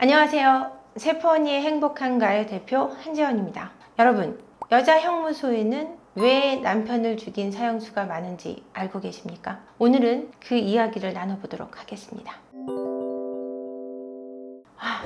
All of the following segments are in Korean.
안녕하세요. 세포언니의 행복한 가요 대표 한지연입니다. 여러분, 여자 형무소에는 왜 남편을 죽인 사형수가 많은지 알고 계십니까? 오늘은 그 이야기를 나눠보도록 하겠습니다.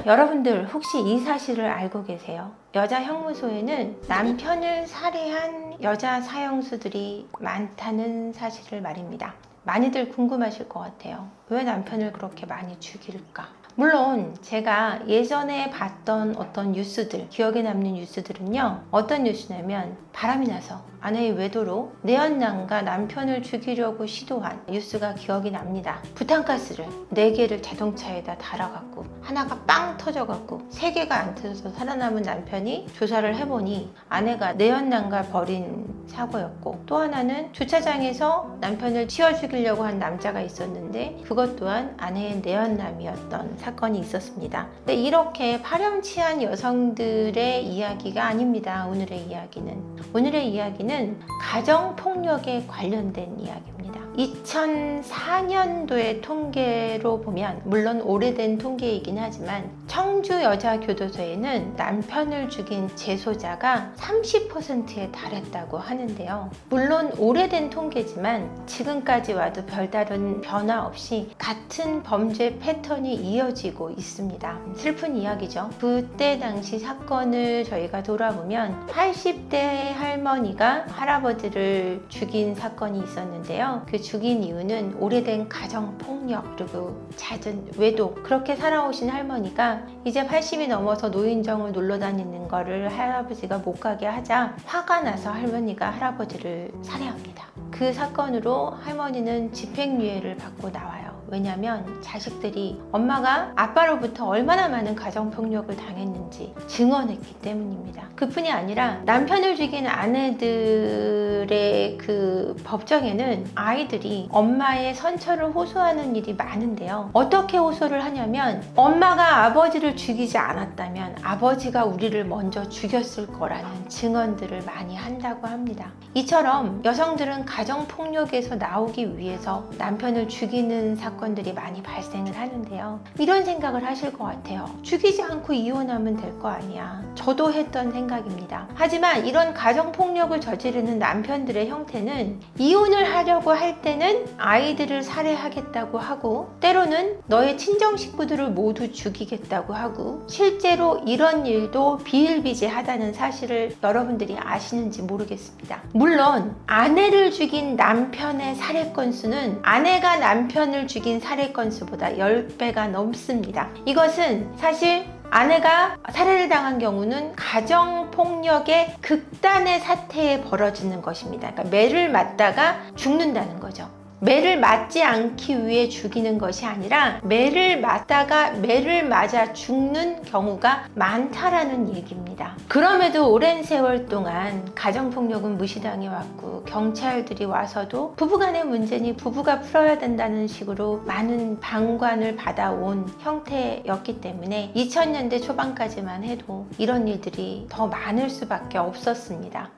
여러분들 혹시 이 사실을 알고 계세요? 여자 형무소에는 남편을 살해한 여자 사형수들이 많다는 사실을 말입니다. 많이들 궁금하실 것 같아요. 왜 남편을 그렇게 많이 죽일까? 물론 제가 예전에 봤던 어떤 뉴스들, 기억에 남는 뉴스들은요, 어떤 뉴스냐면 바람이 나서 아내의 외도로 내연남과 남편을 죽이려고 시도한 뉴스가 기억이 납니다. 부탄가스를 4개를 자동차에다 달아갖고 하나가 빵 터져갖고 3개가 안 터져서 살아남은 남편이 조사를 해보니 아내가 내연남과 벌인 사고였고, 또 하나는 주차장에서 남편을 치워 죽이려고 한 남자가 있었는데 그것 또한 아내의 내연남이었던 사건이 있었습니다. 근데 이렇게 파렴치한 여성들의 이야기가 아닙니다. 오늘의 이야기는 가정폭력에 관련된 이야기입니다. 2004년도의 통계로 보면, 물론 오래된 통계이긴 하지만 청주여자교도소에는 남편을 죽인 재소자가 30%에 달했다고 하는데요. 물론 오래된 통계지만 지금까지 와도 별다른 변화 없이 같은 범죄 패턴이 이어지고 있습니다. 슬픈 이야기죠. 그때 당시 사건을 저희가 돌아보면 80대 할머니가 할아버지를 죽인 사건이 있었는데요. 그 죽인 이유는 오래된 가정폭력 그리고 잦은 외도, 그렇게 살아오신 할머니가 이제 80이 넘어서 노인정을 놀러 다니는 거를 할아버지가 못 가게 하자 화가 나서 할머니가 할아버지를 살해합니다. 그 사건으로 할머니는 집행유예를 받고 나와요. 왜냐하면 자식들이 엄마가 아빠로부터 얼마나 많은 가정폭력을 당했는지 증언했기 때문입니다. 그뿐이 아니라 남편을 죽인 아내들의 그 법정에는 아이들이 엄마의 선처를 호소하는 일이 많은데요. 어떻게 호소를 하냐면, 엄마가 아버지를 죽이지 않았다면 아버지가 우리를 먼저 죽였을 거라는 증언들을 많이 한다고 합니다. 이처럼 여성들은 가정폭력에서 나오기 위해서 남편을 죽이는 사건들이 많이 발생을 하는데요. 이런 생각을 하실 것 같아요. 죽이지 않고 이혼하면 될 거 아니야. 저도 했던 생각입니다. 하지만 이런 가정폭력을 저지르는 남편들의 형태는 이혼을 하려고 할 때는 아이들을 살해하겠다고 하고, 때로는 너의 친정 식구들을 모두 죽이겠다고 하고, 실제로 이런 일도 비일비재하다는 사실을 여러분들이 아시는지 모르겠습니다. 물론 아내를 죽인 남편의 살해 건수는 아내가 남편을 죽인 살해 건수보다 10배가 넘습니다. 이것은 사실 아내가 살해를 당한 경우는 가정폭력의 극단의 사태에 벌어지는 것입니다. 그러니까 매를 맞다가 죽는다는 거죠. 매를 맞지 않기 위해 죽이는 것이 아니라 매를 맞다가 매를 맞아 죽는 경우가 많다라는 얘기입니다. 그럼에도 오랜 세월 동안 가정폭력은 무시당해 왔고, 경찰들이 와서도 부부간의 문제니 부부가 풀어야 된다는 식으로 많은 방관을 받아온 형태였기 때문에 2000년대 초반까지만 해도 이런 일들이 더 많을 수밖에 없었습니다.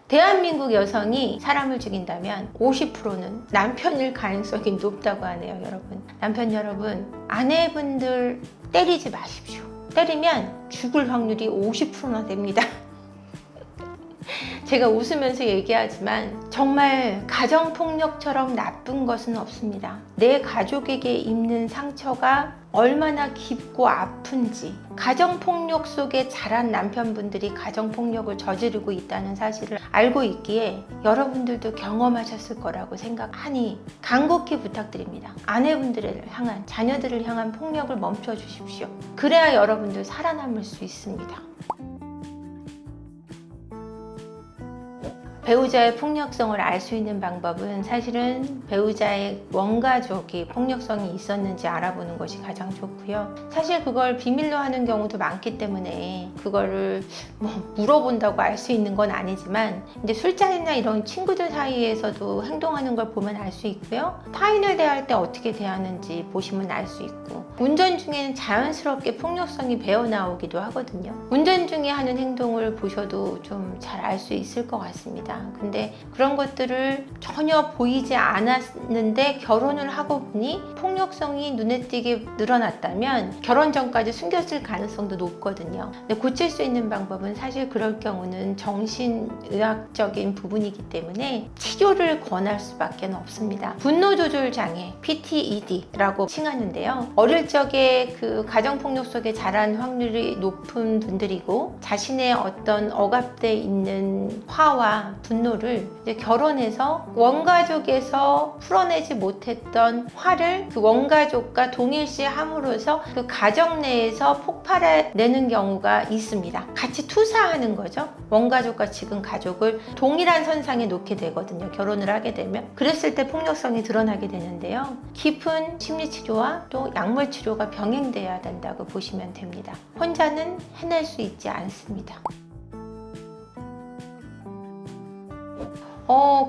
대한민국 여성이 사람을 죽인다면 50%는 남편일 가능성이 높다고 하네요. 여러분, 남편 여러분, 아내분들 때리지 마십시오. 때리면 죽을 확률이 50%나 됩니다. 제가 웃으면서 얘기하지만 정말 가정폭력처럼 나쁜 것은 없습니다. 내 가족에게 입는 상처가 얼마나 깊고 아픈지, 가정폭력 속에 자란 남편분들이 가정폭력을 저지르고 있다는 사실을 알고 있기에 여러분들도 경험하셨을 거라고 생각하니 간곡히 부탁드립니다. 아내분들을 향한, 자녀들을 향한 폭력을 멈춰 주십시오. 그래야 여러분들 살아남을 수 있습니다. 배우자의 폭력성을 알 수 있는 방법은 사실은 배우자의 원가족이 폭력성이 있었는지 알아보는 것이 가장 좋고요. 사실 그걸 비밀로 하는 경우도 많기 때문에 그거를 물어본다고 알 수 있는 건 아니지만, 이제 술자리나 이런 친구들 사이에서도 행동하는 걸 보면 알 수 있고요. 타인을 대할 때 어떻게 대하는지 보시면 알 수 있고, 운전 중에는 자연스럽게 폭력성이 배어나오기도 하거든요. 운전 중에 하는 행동을 보셔도 좀 잘 알 수 있을 것 같습니다. 있습니다. 근데 그런 것들을 전혀 보이지 않았는데 결혼을 하고 보니 폭력성이 눈에 띄게 늘어났다면 결혼 전까지 숨겼을 가능성도 높거든요. 근데 고칠 수 있는 방법은 사실 그럴 경우는 정신의학적인 부분이기 때문에 치료를 권할 수밖에 없습니다. 분노 조절 장애 PTED라고 칭하는데요. 어릴 적에 그 가정폭력 속에 자란 확률이 높은 분들이고 자신의 어떤 억압돼 있는 화와 분노를 이제 결혼해서 원가족에서 풀어내지 못했던 화를 그 원가족과 동일시함으로써 그 가정 내에서 폭발해내는 경우가 있습니다. 같이 투사하는 거죠. 원가족과 지금 가족을 동일한 선상에 놓게 되거든요. 결혼을 하게 되면. 그랬을 때 폭력성이 드러나게 되는데요. 깊은 심리치료와 또 약물치료가 병행돼야 된다고 보시면 됩니다. 혼자는 해낼 수 있지 않습니다.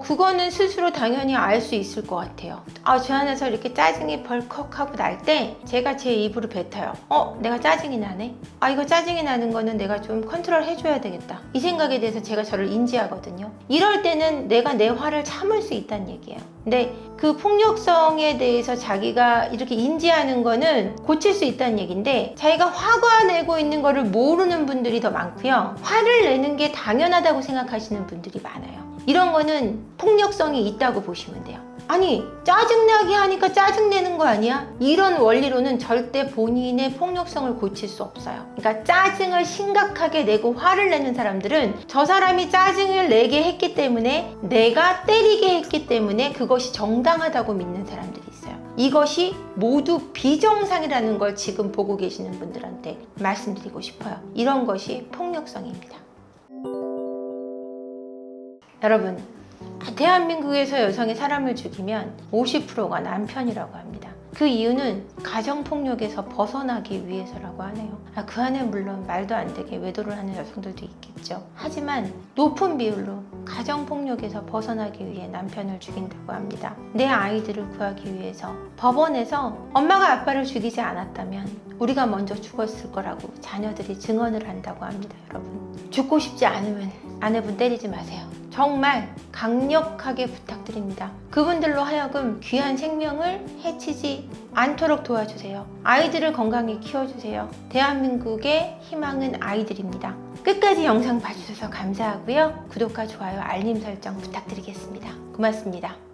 그거는 스스로 당연히 알 수 있을 것 같아요. 제 안에서 이렇게 짜증이 벌컥하고 날 때 제가 제 입으로 뱉어요. 내가 짜증이 나네? 이거 짜증이 나는 거는 내가 좀 컨트롤 해줘야 되겠다. 이 생각에 대해서 제가 저를 인지하거든요. 이럴 때는 내가 내 화를 참을 수 있다는 얘기예요. 근데 그 폭력성에 대해서 자기가 이렇게 인지하는 거는 고칠 수 있다는 얘기인데 자기가 화가 내고 있는 거를 모르는 분들이 더 많고요. 화를 내는 게 당연하다고 생각하시는 분들이 많아요. 이런 거는 폭력성이 있다고 보시면 돼요. 아니, 짜증나게 하니까 짜증내는 거 아니야? 이런 원리로는 절대 본인의 폭력성을 고칠 수 없어요. 그러니까 짜증을 심각하게 내고 화를 내는 사람들은 저 사람이 짜증을 내게 했기 때문에 내가 때리게 했기 때문에 그것이 정당하다고 믿는 사람들이 있어요. 이것이 모두 비정상이라는 걸 지금 보고 계시는 분들한테 말씀드리고 싶어요. 이런 것이 폭력성입니다. 여러분, 대한민국에서 여성이 사람을 죽이면 50%가 남편이라고 합니다. 그 이유는 가정폭력에서 벗어나기 위해서라고 하네요. 그 안에 물론 말도 안 되게 외도를 하는 여성들도 있겠죠. 하지만 높은 비율로 가정폭력에서 벗어나기 위해 남편을 죽인다고 합니다. 내 아이들을 구하기 위해서 법원에서 엄마가 아빠를 죽이지 않았다면 우리가 먼저 죽었을 거라고 자녀들이 증언을 한다고 합니다. 여러분, 죽고 싶지 않으면 아내분 때리지 마세요. 정말 강력하게 부탁드립니다. 그분들로 하여금 귀한 생명을 해치지 않도록 도와주세요. 아이들을 건강히 키워주세요. 대한민국의 희망은 아이들입니다. 끝까지 영상 봐주셔서 감사하고요. 구독과 좋아요, 알림 설정 부탁드리겠습니다. 고맙습니다.